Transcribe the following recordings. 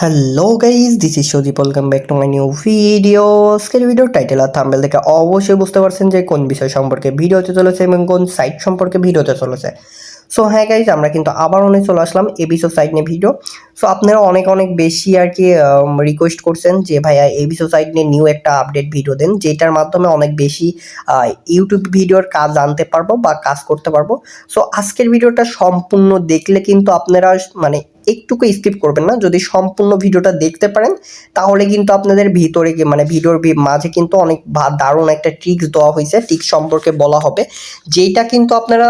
Hello guys, this is Sadip. Welcome back to my new video. আজকের video title আর thumbnail দেখে অবশ্যই বুঝতে পারছেন যে কোন বিষয় সম্পর্কে ভিডিও হতে চলেছে এবং কোন সাইট সম্পর্কে ভিডিও হতে চলেছে। সো হ্যাঁ গাইজ, আমরা কিন্তু আবার অনেক চলে আসলাম এবিসো সাইট নিয়ে ভিডিও। সো আপনারা অনেক অনেক বেশি আর কি রিকোয়েস্ট করছেন যে ভাইয়া এবিসো সাইট নিয়ে নিউ একটা আপডেট ভিডিও দেন, যেটার মাধ্যমে অনেক বেশি ইউটিউব ভিডিওর কাজ জানতে পারবো বা কাজ করতে পারবো। সো আজকের ভিডিওটা সম্পূর্ণ দেখলে কিন্তু আপনারা মানে একটুকু স্কিপ করবেন না। যদি সম্পূর্ণ ভিডিওটা দেখতে পারেন তাহলে কিন্তু আপনাদের ভিতরে মানে ভিডিওর মাঝে কিন্তু অনেক দারুণ একটা ট্রিক্স দেওয়া হয়েছে, ট্রিক্স সম্পর্কে বলা হবে, যেটা কিন্তু আপনারা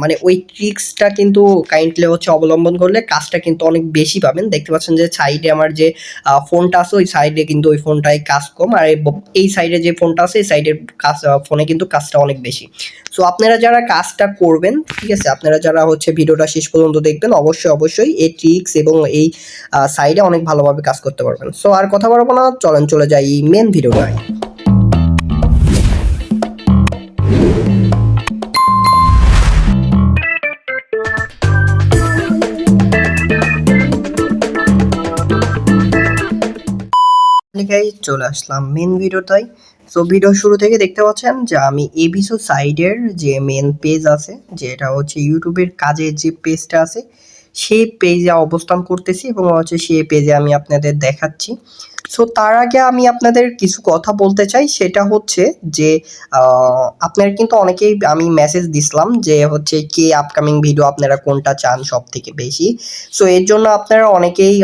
মানে ওই ট্রিক্সটা কিন্তু কাইন্ডলি হচ্ছে অবলম্বন করলে কাজটা কিন্তু অনেক বেশি পাবেন। দেখতে পাচ্ছেন যে সাইডে আমার যে ফোনটা আছে ওই সাইডে কিন্তু ওই ফোনটায় কাজ কম, আর এই সাইডে যে ফোনটা আছে এই সাইডের কাজ ফোনে কিন্তু কাজটা অনেক বেশি। সো আপনারা যারা কাজটা করবেন, ঠিক আছে, আপনারা যারা হচ্ছে ভিডিওটা শেষ পর্যন্ত দেখবেন অবশ্যই অবশ্যই এই ট্রিক্স এবং এই সাইডে অনেক ভালোভাবে কাজ করতে পারবেন। সো আর কথা বলবো না, চলেন চলে যাই মেন ভিডিওটায়। চলে আসলাম মেন ভিডিওটাই। সো ভিডিও শুরু থেকে দেখতে পাচ্ছেন যে আমি এবিসো সাইডের যে মেন পেজ আছে, যেটা হচ্ছে ইউটিউবের কাজের যে পেজটা আছে, সেই পেজে অবস্থান করতেছি এবং হচ্ছে সেই পেজে আমি আপনাদের দেখাচ্ছি। সো তার আগে আমি আপনাদের কিছু কথা বলতে চাই, সেটা হচ্ছে যে আপনারা কিন্তু অনেকেই আমি মেসেজ দিছিলাম যে হচ্ছে কি আপকামিং ভিডিও আপনারা কোনটা চান সব থেকে বেশি। সো এর জন্য আপনারা অনেকেই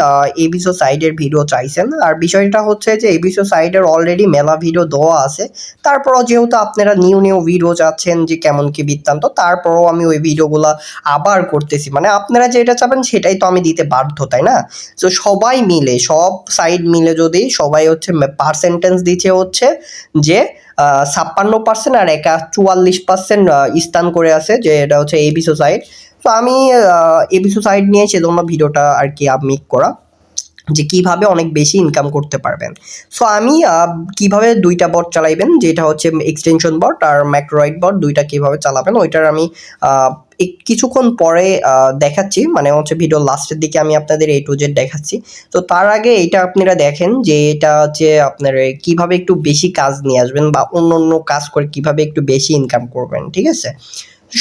এবিসো সাইডের ভিডিও চাইছেন, আর বিষয়টা হচ্ছে যে এবিসো সাইডের অলরেডি মেলা ভিডিও দেওয়া আছে। তারপরও যেহেতু আপনারা নিউ নিউ ভিডিও চাচ্ছেন যে কেমন কি বৃত্তান্ত, তারপরও আমি ওই ভিডিওগুলো আবার করতেছি। মানে আপনারা যেটা চাবেন সেটাই তো আমি দিতে বাধ্য, তাই না? তো সবাই মিলে, সব সাইড মিলে যদি সবাই হচ্ছে পার্সেন্টেজ দিচ্ছে হচ্ছে যে 56% আর 44% স্থান করে আছে, যে এটা হচ্ছে এবিসো সাইড। তো আমি এবিসো সাইড নিয়ে সেজন্য ভিডিওটা আর কি মেক করা, যে কিভাবে অনেক বেশি ইনকাম করতে পারবেন। সো আমি কিভাবে দুইটা বট চালাইবেন, যেটা হচ্ছে এক্সটেনশন বট আর ম্যাক্রোরাইট বট, দুইটা কিভাবে চালাবেন ওইটার আমি কিছুক্ষণ পরে দেখাচ্ছি। মানে হচ্ছে ভিডিও লাস্টের দিকে আমি আপনাদের A to Z দেখাচ্ছি। তো তার আগে এটা আপনারা দেখেন যে এটা হচ্ছে আপনার কিভাবে একটু বেশি কাজ নিয়ে আসবেন বা অন্য অন্য কাজ করে কিভাবে একটু বেশি ইনকাম করবেন, ঠিক আছে?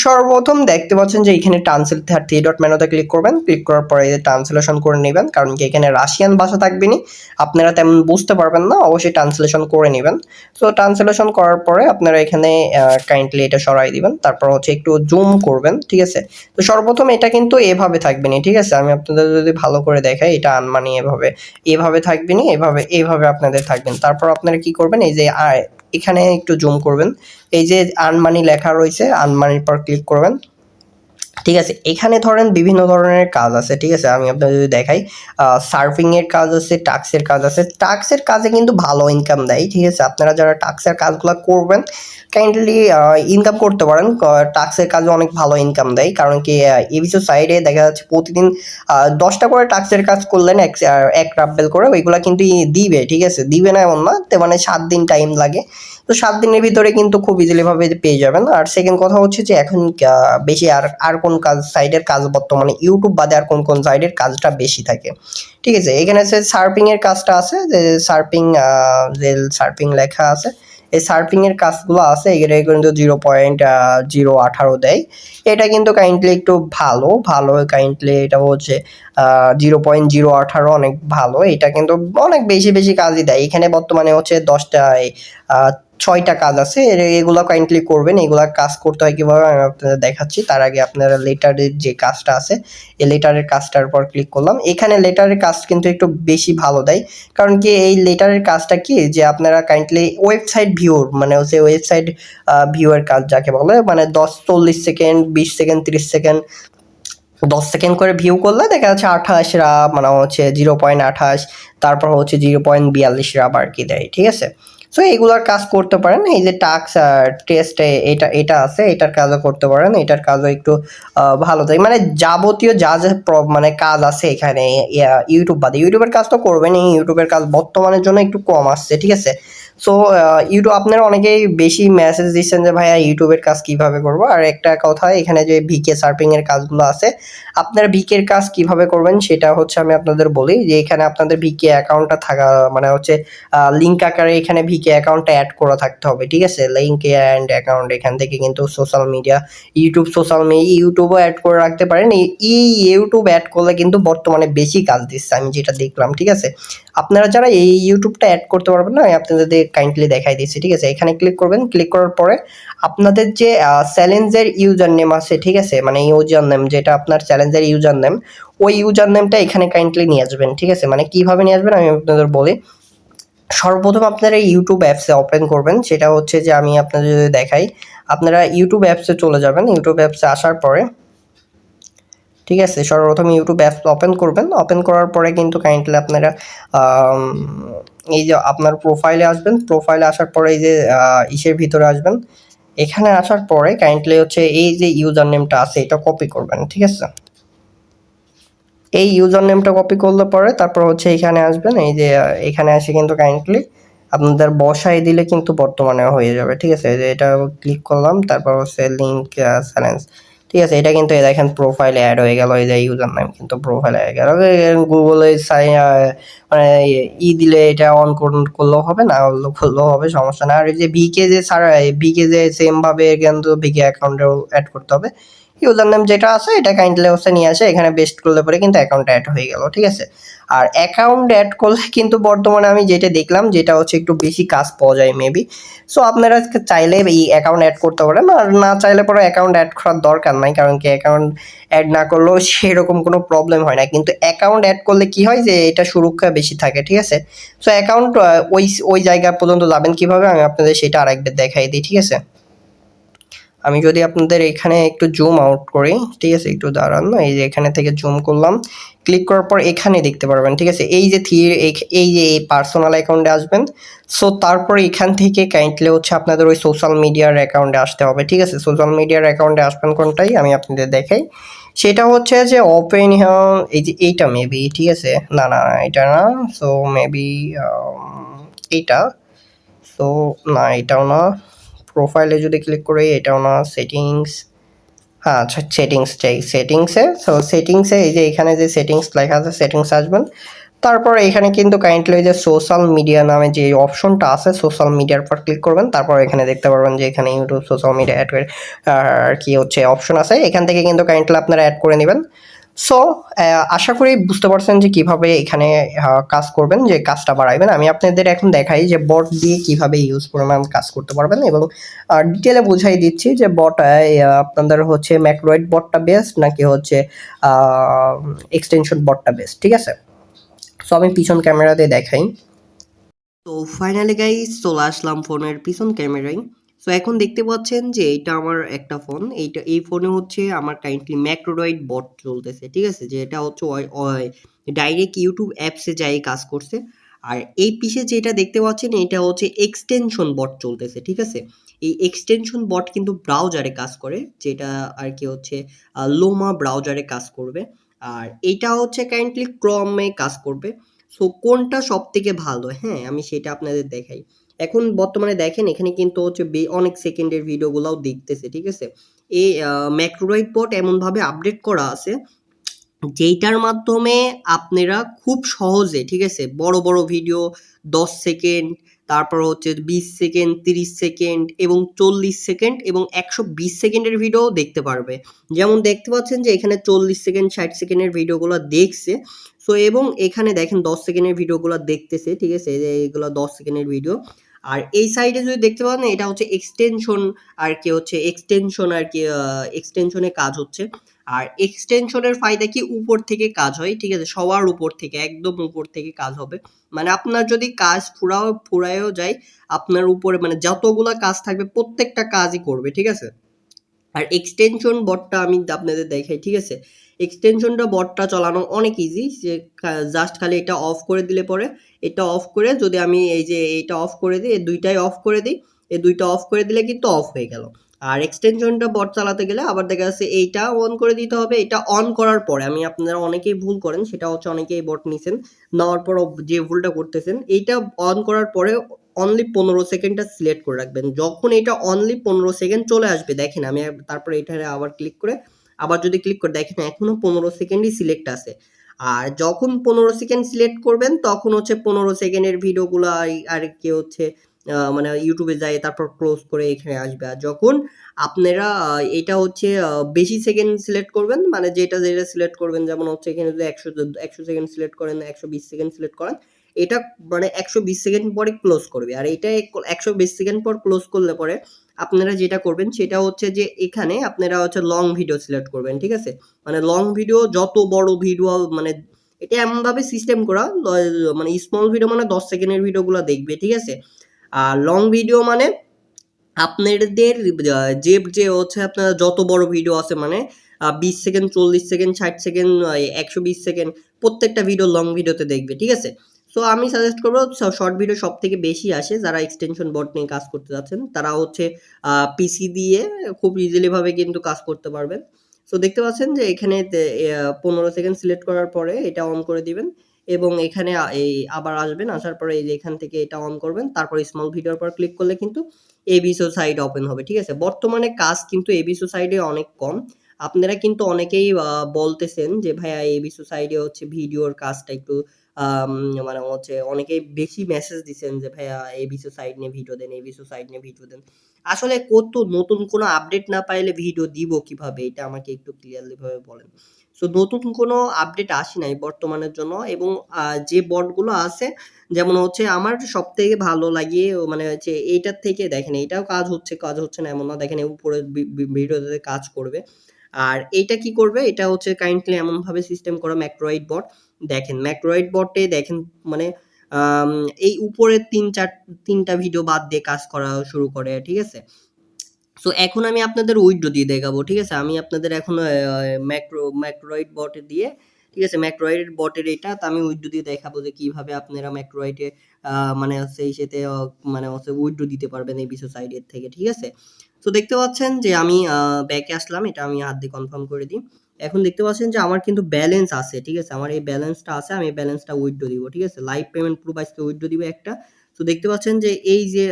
সর্বপ্রথম দেখতে পাচ্ছেন যে এখানে ট্রান্সলেট থ্রি ডট মেনুতে ক্লিক করবেন। ক্লিক করার পরে ট্রান্সলেশন করে নেবেন, কারণ কি এখানে রাশিয়ান ভাষা থাকবে না, আপনারা তেমন বুঝতে পারবেন না, অবশ্যই ট্রান্সলেশন করে নেবেন। সো ট্রান্সলেশন করার পরে আপনারা এখানে কাইন্ডলি এটা সরাই দিবেন, তারপর হচ্ছে একটু জুম করবেন, ঠিক আছে? তো সর্বপ্রথম এটা কিন্তু এভাবে থাকবে না, ঠিক আছে? আমি আপনাদের যদি ভালো করে দেখাই, এটা আনমানি এভাবে এভাবে থাকবে না, এভাবে এইভাবে আপনাদের থাকবেন। তারপর আপনারা কি করবেন, এই যে এখানে একটু জুম করবেন, এই যে আনমানি লেখা রয়েছে, আনমানির পর ক্লিক করবেন, ঠিক আছে? এখানে ধরেন বিভিন্ন ধরনের কাজ আছে, ঠিক আছে? আমি আপনাদের যদি দেখাই, সার্ফিং এর কাজ আছে, টাক্সের কাজ আছে। টাক্সের কাজে কিন্তু ভালো ইনকাম দেয়, ঠিক আছে? আপনারা যারা টাক্সের কাজগুলো করবেন কাইন্ডলি ইনকাম করতে পারেন। টাক্সের কাজে অনেক ভালো ইনকাম দেয়, কারণ কি এবিসো সাইডে দেখা যাচ্ছে প্রতিদিন 10টা করে টাক্সের কাজ করলেন এক রাব্বেল করে, ওইগুলা কিন্তু দিবে, ঠিক আছে? দিবে না এমন না, মানে 7 দিন টাইম লাগে। তো 7 দিনের ভিতরে কিন্তু খুব ইজিলি ভাবে পেয়ে যাবেন। আর সেকেন্ড কথা হচ্ছে যে এখন বেশি আর কোন কাজ সাইডের কাজ বর্তমানে ইউটিউব বাদে আর কোন কোন সাইডের কাজটা বেশি থাকে, ঠিক আছে? এখানে হচ্ছে সার্ফিং এর কাজটা আছে, যে সার্ফিং যে সার্ফিং লেখা আছে, এই সার্ফিং এর কাজগুলো আছে, এটা কিন্তু 0.018 দেয়। এটা কিন্তু কাইন্ডলি একটু ভালো ভালো কাইন্ডলি এটা হচ্ছে 0.018 অনেক ভালো। এটা কিন্তু অনেক বেশি বেশি কাজই দেয়। এখানে বর্তমানে হচ্ছে 10টায় 6টা কাজ আছে, এগুলো কাইন্ডলি করবেন। এগুলা কাজ করতে হয় কিভাবে আমি আপনাদের দেখাচ্ছি। তার আগে আপনারা লেটারের যে কাজটা আছে, এই লেটারের কাজটার পর ক্লিক করলাম। এখানে লেটারের কাজ কিন্তু একটু বেশি ভালো দেয়, কারণ কি এই লেটারের কাজটা কি, যে আপনারা কাইন্ডলি ওয়েবসাইট ভিউর, মানে হচ্ছে ওয়েবসাইট ভিউয়ের কাজ যাকে বলে, মানে 10-40 সেকেন্ড, 20 সেকেন্ড, 30 সেকেন্ড, 10 সেকেন্ড করে ভিউ করলে দেখা যাচ্ছে 28 মানে হচ্ছে 0.28, তারপর হচ্ছে 0.42 আর কি দেয়, ঠিক আছে? সো এগুলার কাজ করতে পারেন। এই যে টাস্ক টেস্টে এটা আছে, এটার কাজও করতে পারেন। এটার কাজও একটু ভালো দেয়, মানে যাবতীয় যা যা মানে কাজ আছে এখানে ইউটিউব বাদে। ইউটিউবের কাজ তো করবেন, এই ইউটিউবের কাজ বর্তমানের জন্য একটু কম আসছে, ঠিক আছে? সো ইউটিউব আপনারা অনেকেই বেশি মেসেজ দিচ্ছেন যে ভাইয়া ইউটিউবের কাজ কিভাবে করব। আর একটা কথা, এখানে যে ভিকে সার্ফিং এর কাজগুলো আছে, আপনারা ভিকের কাজ কিভাবে করবেন সেটা হচ্ছে আমি আপনাদের বলি যে এখানে আপনাদের ভিকে অ্যাকাউন্টটা থাকা মানে হচ্ছে লিঙ্ক আকারে এখানে ভিকে অ্যাকাউন্টটা অ্যাড করা থাকতে হবে, ঠিক আছে? লিঙ্ক অ্যান্ড অ্যাকাউন্ট এখান থেকে কিন্তু সোশ্যাল মিডিয়া, ইউটিউবও অ্যাড করে রাখতে পারেন। এই ইউটিউব অ্যাড করলে কিন্তু বর্তমানে বেশি কাজ দিচ্ছে আমি যেটা দেখলাম, ঠিক আছে? আপনারা যারা এই ইউটিউবটা অ্যাড করতে পারবেন না, আমি আপনাদের কাইন্ডলি দেখাই দিচ্ছি, ঠিক আছে? এখানে ক্লিক করবেন, ক্লিক করার পরে আপনাদের যে চ্যালেঞ্জের ইউজার নেম আছে, ঠিক আছে? মানে ইউজার নেম যেটা আপনার চ্যালেঞ্জের ইউজার নেম, ওই ইউজার নেমটা এখানে কাইন্ডলি নিয়ে আসবেন, ঠিক আছে? মানে কিভাবে নিয়ে আসবেন আমি আপনাদের বলি। সর্বপ্রথম আপনারা ইউটিউব অ্যাপসে ওপেন করবেন, সেটা হচ্ছে যে আমি আপনাদের যদি দেখাই, আপনারা ইউটিউব অ্যাপসে চলে যাবেন। ইউটিউব অ্যাপসে আসার পরে, ঠিক আছে, সর্বপ্রথম ইউটিউব অ্যাপস ওপেন করবেন। ওপেন করার পরে কিন্তু কাইন্ডলি আপনারা আম, এই যে আপনার প্রোফাইলে আসবেন। প্রোফাইলে আসার পরে এই যে ইসের ভিতরে আসবেন। এখানে আসার পরে কাইন্ডলি হচ্ছে এই যে ইউজার নেমটা আছে এটা কপি করবেন, ঠিক আছে? এই ইউজার নেমটা কপি করলে পরে তারপর হচ্ছে এখানে আসবেন। এই যে এখানে এসে কিন্তু কাইন্ডলি আপনাদের বসাই দিলে কিন্তু বর্তমানে হয়ে যাবে, ঠিক আছে? যে এটা ক্লিক করলাম, তারপর হচ্ছে লিঙ্ক চ্যালেঞ্জ, ঠিক আছে? এটা কিন্তু দেখেন প্রোফাইলে অ্যাড হয়ে গেল। এই যে ইউজার নেম কিন্তু প্রোফাইলে হয়ে গেল। গুগলে মানে দিলে এটা অন করলেও হবে, না করলেও হবে, সমস্যা না। আর এই যে ভিকে যে ছাড়া, ভিকে যে সেম ভাবে কিন্তু ভিকে অ্যাকাউন্টেও অ্যাড করতে হবে। ইউজার নেম যেটা আছে এটা কাইন্ডলি হচ্ছে নিয়ে আসে এখানে বেস্ট করলে পরে কিন্তু অ্যাকাউন্ট অ্যাড হয়ে গেল, ঠিক আছে? আর অ্যাকাউন্ট অ্যাড করলে কিন্তু বর্তমানে আমি যেটা দেখলাম যেটা হচ্ছে একটু বেশি কাজ পাওয়া যায় মেবি। সো আপনারা চাইলে এই অ্যাকাউন্ট অ্যাড করতে পারেন, আর না চাইলে পরে অ্যাকাউন্ট অ্যাড করার দরকার নাই, কারণ কি অ্যাকাউন্ট অ্যাড না করলেও সেরকম কোনো প্রবলেম হয় না। কিন্তু অ্যাকাউন্ট অ্যাড করলে কি হয় যে এটা সুরক্ষা বেশি থাকে, ঠিক আছে? সো অ্যাকাউন্ট ওই ওই জায়গা পর্যন্ত যাবেন কিভাবে আমি আপনাদের সেটা আরেকবার দেখাই দিই, ঠিক আছে? আমি যদি আপনাদের এখানে একটু জুম আউট করি, ঠিক আছে? একটু দাঁড়ান, এই যে এখানে থেকে জুম করলাম, ক্লিক করার পর এখানে দেখতে পারবেন, ঠিক আছে? এই যে এই যে এই পার্সোনাল অ্যাকাউন্টে আসবেন। সো তারপর এখান থেকে কাইন্ডলি হচ্ছে আপনাদের ওই সোশ্যাল মিডিয়ার অ্যাকাউন্টে আসতে হবে, ঠিক আছে? সোশ্যাল মিডিয়ার অ্যাকাউন্টে আসবেন কোনটাই আমি আপনাদের দেখাই। সেটা হচ্ছে যে ওপেন, এই যে এইটা মেবি, ঠিক আছে? না না না, এটা না। সো মেবি এইটা। সো না, এটাও না। প্রোফাইলে যদি ক্লিক করি এটাও না। সেটিংস, হ্যাঁ আচ্ছা, সেটিংস চাই। সেটিংসে, সো সেটিংসে এই যে এখানে যে সেটিংস লেখা আছে সেটিংস আসবেন। তারপর এখানে কিন্তু কাইন্ডলি যে সোশ্যাল মিডিয়া নামে যে অপশনটা আছে সোশ্যাল মিডিয়ার পর ক্লিক করবেন। তারপর এখানে দেখতে পারবেন যে এখানে ইউটিউব সোশ্যাল মিডিয়া অ্যাড আর কি হচ্ছে অপশন আছে, এখান থেকে কিন্তু কাইন্ডলি আপনারা অ্যাড করে নেবেন। সো আশা করি বুঝতে পারছেন যে কিভাবে এখানে কাজ করবেন, যে কাজটা বাড়াইবেন। আমি আপনাদের এখন দেখাই যে বট দিয়ে কিভাবে ইউজ পরিমাণ কাজ করতে পারবেন, এবং ডিটেলে বুঝাই দিচ্ছি যে বট আপনাদের হচ্ছে ম্যাক্রোয়েড বটটা বেস্ট নাকি হচ্ছে এক্সটেনশন বটটা বেস্ট, ঠিক আছে? সো আমি পিছন ক্যামেরাতে দেখাই। তো ফাইনালি গাইস চলে আসলাম ফোনের পিছন ক্যামেরায়। সো এখন দেখতে পাচ্ছেন যে এটা আমার একটা ফোন, এই ফোনে হচ্ছে আমার কাইন্ডলি ম্যাক্রোডয়েড বট চলতেছে, ঠিক আছে? যে এটা হচ্ছে ডাইরেক্ট ইউটিউব অ্যাপসে যাই কাজ করছে। আর এই পিছে যেটা দেখতে পাচ্ছেন এটা হচ্ছে এক্সটেনশন বট চলতেছে, ঠিক আছে? এই এক্সটেনশন বট কিন্তু ব্রাউজারে কাজ করে, যেটা আর কি হচ্ছে লোমা ব্রাউজারে কাজ করবে। আর এটা হচ্ছে কাইন্ডলি ক্রমে কাজ করবে। সো কোনটা সবথেকে ভালো? হ্যাঁ, আমি সেটা আপনাদের দেখাই। এখন বর্তমানে দেখেন এখানে কিন্তু হচ্ছে অনেক সেকেন্ডের ভিডিওগুলাও দেখতেছে, ঠিক আছে? এই ম্যাক্রোরাইট বট এমনভাবে আপডেট করা আছে যেইটার মাধ্যমে আপনারা খুব সহজে, ঠিক আছে, বড় বড় ভিডিও 10 সেকেন্ড, তারপর হচ্ছে 20 সেকেন্ড, 30 সেকেন্ড এবং 40 সেকেন্ড এবং 120 সেকেন্ডের ভিডিও দেখতে পারবে। যেমন দেখতে পাচ্ছেন যে এখানে 40 সেকেন্ড, 60 সেকেন্ডের ভিডিওগুলো দেখছে। সো এবং এখানে দেখেন 10 সেকেন্ডের ভিডিওগুলো দেখতেছে, ঠিক আছে? এই যে এইগুলো 10 সেকেন্ডের ভিডিও। আর এই সাইডে যদি দেখতে পান এটা হচ্ছে এক্সটেনশন, আর কি হচ্ছে এক্সটেনশন আর কি এক্সটেনশনে কাজ হচ্ছে। আর এক্সটেনশনের ফায়দা কি, উপর থেকে কাজ হয়, ঠিক আছে? সবার উপর থেকে, একদম উপর থেকে কাজ হবে। মানে আপনার যদি কাজ ফুরায়ও যায়, আপনার উপরে মানে যতগুলা কাজ থাকবে প্রত্যেকটা কাজই করবে, ঠিক আছে? আর এক্সটেনশন বটটা আমি আপনাদের দেখাই, ঠিক আছে? এক্সটেনশনটা বটটা চালানো অনেক ইজি, যে জাস্ট খালি এটা অফ করে দিলে পরে, এটা অফ করে যদি আমি এই যে এটা অফ করে দিই, এই দুইটাই অফ করে দিই, এই দুইটা অফ করে দিলে কিন্তু অফ হয়ে গেল। আর এক্সটেনশনটা বট চালাতে গেলে আবার দেখা যাচ্ছে এইটা অন করে দিতে হবে। এটা অন করার পরে আমি, আপনারা অনেকেই ভুল করেন, সেটা হচ্ছে অনেকেই বট নিছেন, নেওয়ার পর যে ভুলটা করতেছেন, এইটা অন করার পরে অনলি 15 সেকেন্ডটা সিলেক্ট করে রাখবেন। যখন এটা অনলি 15 সেকেন্ড চলে আসবে, দেখেন আমি তারপরে এখানে আবার ক্লিক করে আবার যদি ক্লিক করে দেখেন এখনো 15 সেকেন্ডই সিলেক্ট আছে। আর যখন 15 সেকেন্ড সিলেক্ট করবেন তখন হচ্ছে 15 সেকেন্ডের ভিডিওগুলো আর কি হচ্ছে মানে ইউটিউবে যায় তারপর ক্লোজ করে এখানে আসবে। আর যখন আপনারা এটা হচ্ছে বেশি সেকেন্ড সিলেক্ট করবেন, মানে যেটা সিলেক্ট করবেন, যেমন হচ্ছে এখানে যদি 100 সেকেন্ড সিলেক্ট করেন, 120 সেকেন্ড সিলেক্ট করেন, এটা মানে 120 সেকেন্ড পরে ক্লোজ করবে। আর এটা 120 সেকেন্ড পর ক্লোজ করলে পরে আপনারা যেটা করবেন সেটা হচ্ছে যে এখানে আপনারা হচ্ছে লং ভিডিও সিলেক্ট করবেন, ঠিক আছে? মানে লং ভিডিও যত বড় ভিডিও, মানে এটা এমনভাবে সিস্টেম করা, মানে স্মল ভিডিও মানে 10 সেকেন্ডের ভিডিওগুলো দেখবে, ঠিক আছে? আর লং ভিডিও মানে আপনাদের যে হচ্ছে আপনার যত বড় ভিডিও আছে, মানে 20 সেকেন্ড, 40 সেকেন্ড, 60 সেকেন্ড, 120 সেকেন্ড, প্রত্যেকটা ভিডিও লং ভিডিওতে দেখবে, ঠিক আছে? সো আমি সাজেস্ট করবো শর্ট ভিডিও সব থেকে বেশি আসে, যারা এক্সটেনশন বট নিয়ে কাজ করতে যাচ্ছেন তারা হচ্ছে পিসি দিয়ে খুব ইজিলি ভাবে কিন্তু কাজ করতে পারবেন। সো দেখতে পাচ্ছেন যে এখানে 15 সেকেন্ড সিলেক্ট করার পরে এটা অন করে দিবেন এবং এখানে এই আবার আসবেন, আসার পরে এই যে এখান থেকে এটা অন করবেন, তারপর স্মল ভিডিওর পর ক্লিক করলে কিন্তু এবিসো সাইট ওপেন হবে, ঠিক আছে? বর্তমানে কাজ কিন্তু এবিসো সাইডে অনেক কম। আপনারা কিন্তু অনেকেই বলতেছেন যে ভাইয়া এবিসো সাইডে হচ্ছে ভিডিওর কাজটা একটু আম মানে হচ্ছে অনেকেই বেশি মেসেজ দিছেন যে ভাইয়া এবিসো সাইড নিয়ে ভিডিও দেন, এবিসো সাইড নিয়ে ভিডিও দেন। আসলে নতুন কোনো আপডেট না পাইলে ভিডিও দিব কিভাবে? এটা আমাকে একটু ক্লিয়ারলি ভাবে বলেন। সো নতুন কোনো আপডেট আসে নাই বর্তমানের জন্য, এবং যে বটগুলো আছে, যেমন হচ্ছে আমার সবথেকে ভালো লাগে মানে হচ্ছে এইটার থেকে, দেখেন এইটাও কাজ হচ্ছে না এমন না, দেখেন উপরে ভিডিওতে কাজ করবে। আর এইটা কি করবে, এটা হচ্ছে কাইন্ডলি এমনভাবে সিস্টেম করা ম্যাক্রোইড বট। দেখেন ম্যাক্রোইড বটে দেখেন মানে আম এই উপরের ৩টা ভিডিও বাদ দিয়ে কাজ করা শুরু করে, ঠিক আছে? সো এখন আমি আপনাদের উইন্ডো দিয়ে দেখাবো, ঠিক আছে? আমি আপনাদের এখন ম্যাক্রোইড বটে দিয়ে, ঠিক আছে? ম্যাক্রোইড বটের এটা তো আমি উইন্ডো দিয়ে দেখাবো যে কিভাবে আপনারা ম্যাক্রোইডে মানে হচ্ছে ইসেতে মানে হচ্ছে উইন্ডো দিতে পারবেন এই বিশেষ সাইডের থেকে, ঠিক আছে? তো দেখতে পাচ্ছেন যে আমি ব্যাকে আসলাম, এটা আমি হাত দিয়ে কনফার্ম করে দিই। এখন দেখতে পাচ্ছেন যে আমার কিন্তু ব্যালেন্স আছে, ঠিক আছে? আমার এই ব্যালেন্সটা আছে, আমি এই ব্যালেন্সটা উইথড্র দিব, ঠিক আছে? লাইভ পেমেন্ট প্রুফ আজকে উইথড্র দিব একটা। তো দেখতে পাচ্ছেন যে এই যে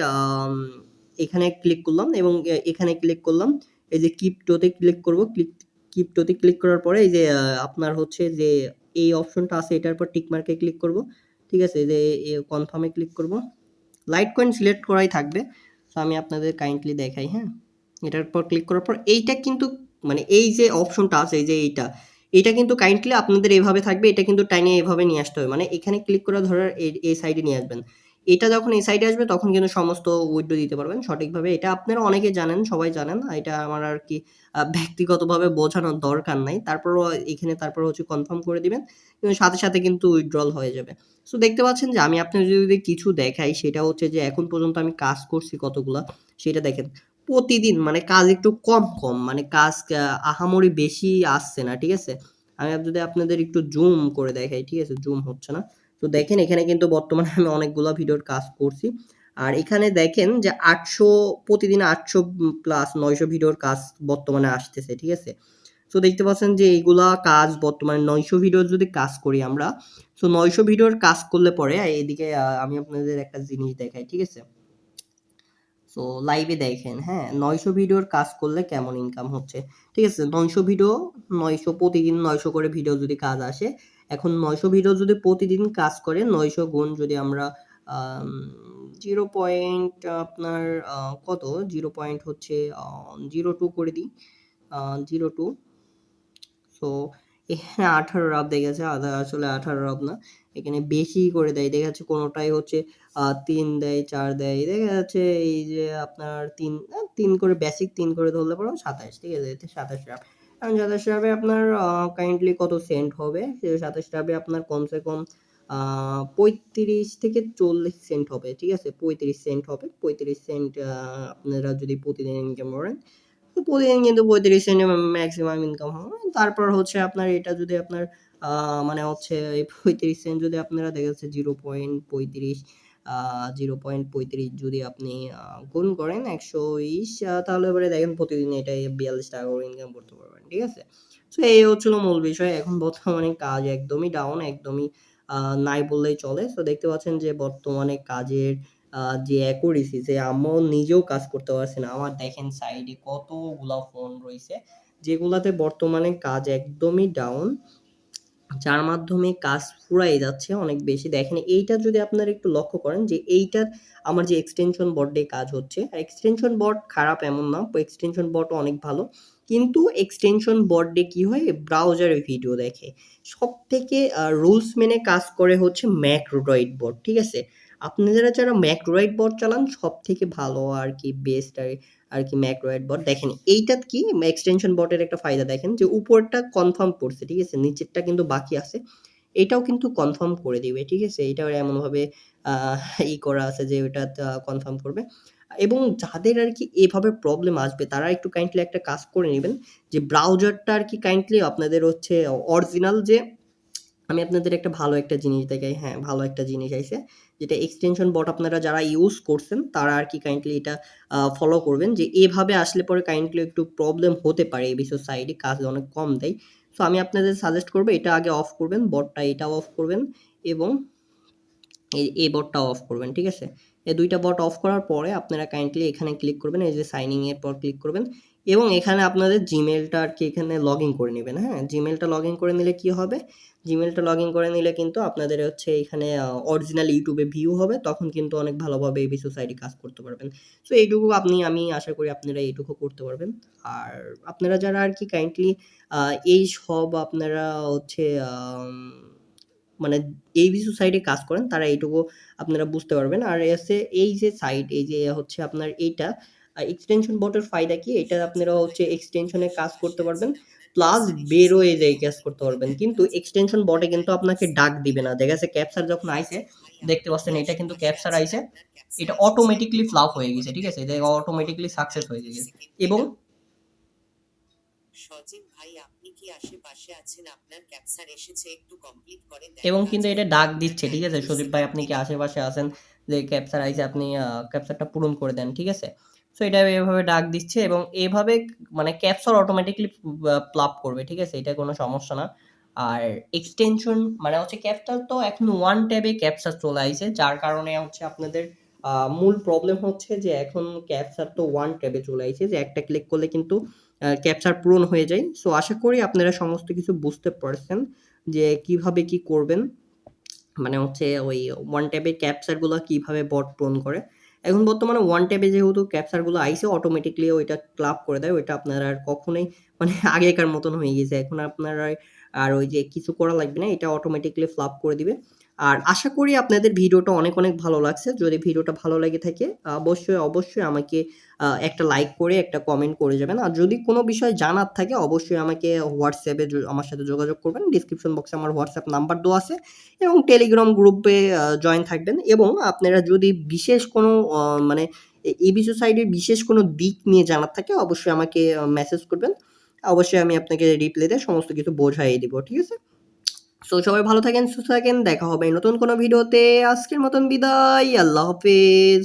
এখানে ক্লিক করলাম এবং এখানে ক্লিক করলাম। এই যে ক্রিপ্টোতে ক্লিক করব। ক্রিপ্টোতে ক্লিক করার পরে এই যে আপনার হচ্ছে যে এই অপশনটা আছে এটার উপর টিক মার্কে ক্লিক করব। ঠিক আছে? যে কনফার্মে ক্লিক করব। লাইট কয়েন সিলেক্ট করাই থাকবে। সো আমি আপনাদের কাইন্ডলি দেখাই, হ্যাঁ? এটার উপর ক্লিক করার পর এইটা কিন্তু মানে এই যে অপশনটা আছে, এই যে এইটা কিন্তু কাইন্ডলি আপনাদের এভাবে থাকবে। এটা কিন্তু টাইনে এভাবে নিয়ে আসতে হবে। মানে এখানে ক্লিক করে ধরার এই সাইডে নিয়ে আসবেন। এটা যখন এই সাইডে আসবে তখন কিন্তু সমস্ত উইথড্র দিতে পারবেন সঠিকভাবে। এটা আপনারা অনেকে জানেন, সবাই জানেন। এটা আমার আর কি ব্যক্তিগতভাবে বোঝানোর দরকার নাই। তারপরও এখানে তারপর হচ্ছে কনফার্ম করে দিবেন। কিন্তু সাথে কিন্তু উইথড্রল হয়ে যাবে। সো দেখতে পাচ্ছেন যে আমি আপনাদের যদি কিছু দেখাই সেটা হচ্ছে যে এখন পর্যন্ত আমি কাজ করছি কতগুলা সেটা দেখেন। প্রতিদিন মানে কাজ একটু কম মানে কাজ আহামরি বেশি আসছে না, ঠিক আছে? আমি যদি আপনাদের একটু জুম করে দেখাই, ঠিক আছে? জুম হচ্ছে না। তো দেখেন এখানে কিন্তু বর্তমানে আমি অনেকগুলা ভিডিওর কাজ করছি। আর এখানে দেখেন যে ৮০০ প্রতিদিন ৮০০ প্লাস ৯০০ ভিডিওর কাজ বর্তমানে আসতেছে, ঠিক আছে? সো দেখতে পাচ্ছেন যে এইগুলা কাজ বর্তমানে ৯০০ ভিডিওর যদি কাজ করি আমরা, সো ৯০০ ভিডিওর কাজ করলে পরে এদিকে আমি আপনাদের একটা জিনিস দেখাই, ঠিক আছে? সো লাইভে দেখেন, হ্যাঁ? ৯০০ ভিডিওর কাজ করলে কেমন ইনকাম হচ্ছে, ঠিক আছে? ৯০০ ভিডিও, ৯০০ প্রতিদিন ৯০০ করে ভিডিও যদি কাজ আসে, এখন ৯০০ ভিডিও যদি প্রতিদিন কাজ করে ৯০০ গুণ যদি আমরা আম 0 পয়েন্ট আপনার কত 0 পয়েন্ট হচ্ছে ০২ করে দিই। ০২ সো এখানে 18 রাব দেখেছে, আসলে 18 রাব না। এখানে বেশি করে দেয়। দেখা যাচ্ছে কোনটাই হচ্ছে ৩ দেয়, ৪ দেয়। দেখা যাচ্ছে এই যে আপনার ৩ করে বেসিক ৩ করে ধরলে পরে ২৭, ঠিক আছে? এতে ২৭ রাব। এখন ২৭ রাবে আপনার কাইন্ডলি কত সেন্ট হবে? সে ২৭ রাবে আপনার কমসে কম ৩৫ থেকে ৪০ সেন্ট হবে, ঠিক আছে? ৩৫ সেন্ট হবে। ৩৫ সেন্ট আপনারা যদি প্রতিদিন ইনকাম করেন, তো প্রতিদিন কিন্তু ৩৫ সেন্ট ম্যাক্সিমাম ইনকাম হবে। তারপর হচ্ছে আপনার এটা যদি আপনার মানে হচ্ছে এই ৩৫ সেন্ট যদি আপনারা দেখা যাচ্ছে 0.35 0.35 যদি আপনি গুণ করেন ১২০ তাহলে এবারে দেখেন প্রতিদিন এটা ৳৪২ করে ইনকাম করতে পারবেন। ঠিক আছে? সো এই হচ্ছিল মূল বিষয়। এখন বর্তমানে কাজ একদমই ডাউন, একদমই আ নাই বললেই চলে। সো দেখতে পাচ্ছেন যে বর্তমানে কাজের যে অ্যাকুরেসি, যে আমি নিজেও কাজ করতে পারছি না। আমার দেখেন সাইডে কতগুলা ফোন রইছে, যেগুলাতে বর্তমানে কাজ একদমই ডাউন। যার মাধ্যমে কাজ ফুরাই যাচ্ছে অনেক বেশি। দেখেন এইটা যদি আপনারা একটু লক্ষ্য করেন যে এইটার আমার যে এক্সটেনশন বোর্ড দিয়ে কাজ হচ্ছে, এক্সটেনশন বোর্ড খারাপ এমন না, এক্সটেনশন বোর্ড অনেক ভালো। কিন্তু এক্সটেনশন বোর্ড দিয়ে কি হয়, ব্রাউজারে ভিডিও দেখে। সবথেকে রুলস মেনে কাজ করে হচ্ছে ম্যাক্রোড্রয়েড বোর্ড, ঠিক আছে? আপনারা যারা ম্যাক্রোড্রয়েড বোর্ড চালান সবথেকে ভালো আর কি বেস্ট আর কি ম্যাক্রোয়েড বট। দেখেন এইটা কি এক্সটেনশন বটের একটা ফায়দা, দেখেন যে উপরটা কনফার্ম করছে, ঠিক আছে, নিচেরটা কিন্তু বাকি আছে, এটাও কিন্তু কনফার্ম করে দিবে, ঠিক আছে? এটাও এমনভাবে করা আছে যে ওটা কনফার্ম করবে। এবং যাদের আর কি এভাবে প্রবলেম আসবে তারা একটু কাইন্ডলি একটা কাজ করে নেবেন, যে ব্রাউজারটা আর কি কাইন্ডলি আপনাদের হচ্ছে অরিজিনাল, যে আমি আপনাদের একটা ভালো একটা জিনিস দেখাই, হ্যাঁ, ভালো একটা জিনিস আইছে, যেটা এক্সটেনশন বট আপনারা যারা ইউজ করছেন তারা আর কি কাইন্ডলি এটা ফলো করবেন, যে এভাবে আসলে পরে কাইন্ডলি একটু প্রবলেম হতে পারে, এই বিষয় সাইডে কাজ অনেক কম দেয়। সো আমি আপনাদের সাজেস্ট করবো এটা আগে অফ করবেন, বটটা এটাও অফ করবেন, এবং এই বটটাও অফ করবেন, ঠিক আছে? এই দুইটা বট অফ করার পরে আপনারা কাইন্ডলি এখানে ক্লিক করবেন, এই যে সাইনিং এর পর ক্লিক করবেন, এবং এখানে আপনাদের জিমেলটা আর কি এখানে লগ ইন করে নেবেন। হ্যাঁ, জিমেলটা লগ ইন করে নিলে কি হবে, জিমেলটা লগ ইন করে নিলে কিন্তু আপনাদের হচ্ছে এখানে অরিজিনাল ইউটিউবে ভিউ হবে, তখন কিন্তু অনেক ভালোভাবে এই সোসাইটি কাজ করতে পারবেন। সো এইটুকু আমি আশা করি আপনারা এইটুকু করতে পারবেন। আর আপনারা যারা আর কি কাইন্ডলি এই সব আপনারা হচ্ছে মানে এই কিছু সাইডে কাজ করেন তারা এইটুকু আপনারা বুঝতে পারবেন। আর এসে এই যে সাইড, এই যে হচ্ছে আপনার এইটা এক্সটেনশন বটের ফায়দা কি, এটা আপনারা হচ্ছে এক্সটেনশনে কাজ করতে পারবেন, প্লাস বেরোয় যায় কাজ করতে পারবেন। কিন্তু এক্সটেনশন বটে কিন্তু আপনাকে ডাক দিবে না। দেখা যাচ্ছে ক্যাপচার যখন আইছে, দেখতে পাচ্ছেন এটা কিন্তু ক্যাপচার আইছে, এটা অটোমেটিকলি ফ্লাপ হয়ে গেছে, ঠিক আছে? এটা অটোমেটিকলি সাকসেস হয়ে গেছে। এবং সজীব ভাই, আপনি কি আশেপাশে আছেন? আপনার ক্যাপচার এসেছে, একটু কমপ্লিট করে দেন এবং কিন্তু এটা কাজগুলো। ডাক আপনার দিচ্ছে, ঠিক টাইম আছে? সজীব ভাই আপনি কি 2 সেকেন্ড আশেপাশে আছেন, যে ক্যাপচার আইছে, আপনি ক্যাপচারটা পূরণ করে দেন, ঠিক আছে? সো এটা এভাবে ডাক দিচ্ছে, এবং এভাবে মানে ক্যাপচার অটোমেটিকলি প্লাপ করবে, ঠিক আছে? এটা কোনো সমস্যা না। আর এক্সটেনশন মানে হচ্ছে ক্যাপচার তো এখন ওয়ান ট্যাবে ক্যাপচার চলে আইছে, যার কারণে হচ্ছে আপনাদের মূল প্রবলেম হচ্ছে যে এখন ক্যাপচার তো ওয়ান ট্যাবে চলে আইছে, যে একটা ক্লিক করলে কিন্তু ক্যাপচার পূরণ হয়ে যায়। সো আশা করি আপনারা সমস্ত কিছু বুঝতে পারছেন যে কিভাবে কি করবেন, মানে হচ্ছে ওই ওয়ান ট্যাবে ক্যাপচারগুলো কিভাবে বট পূরণ করে। এখন বর্তমানে ওয়ান ট্যাবে যেহেতু ক্যাপচারগুলো আইছে অটোমেটিকলি ওইটা ক্লাব করে দেয়, ওইটা আপনার আর কখনোই মানে আগেকার মতন হয়ে গেছে, এখন আপনার আর ওই যে কিছু করা লাগবে না, এটা অটোমেটিকলি ফ্লাপ করে দিবে। আর আশা করি আপনাদের ভিডিওটা অনেক অনেক ভালো লাগছে। যদি ভিডিওটা ভালো লেগে থাকে অবশ্যই আমাকে একটা লাইক করে একটা কমেন্ট করে যাবেন। আর যদি কোনো বিষয় জানার থাকে অবশ্যই আমাকে হোয়াটসঅ্যাপে আমার সাথে যোগাযোগ করবেন। ডিসক্রিপশন বক্সে আমার হোয়াটসঅ্যাপ নাম্বার দেওয়া আছে, এবং টেলিগ্রাম গ্রুপে জয়েন থাকবেন। এবং আপনারা যদি বিশেষ কোনো মানে এই বিষয় সাইডে বিশেষ কোনো দিক নিয়ে জানার থাকে অবশ্যই আমাকে মেসেজ করবেন। অবশ্যই আমি আপনাকে রিপ্লাই দিয়ে সমস্ত কিছু বোঝাই দিব, ঠিক আছে? সো সবাই ভালো থাকেন, সুস্থ থাকেন, দেখা হবে নতুন কোনো ভিডিওতে। আজকের মতন বিদায়, আল্লাহ হাফেজ।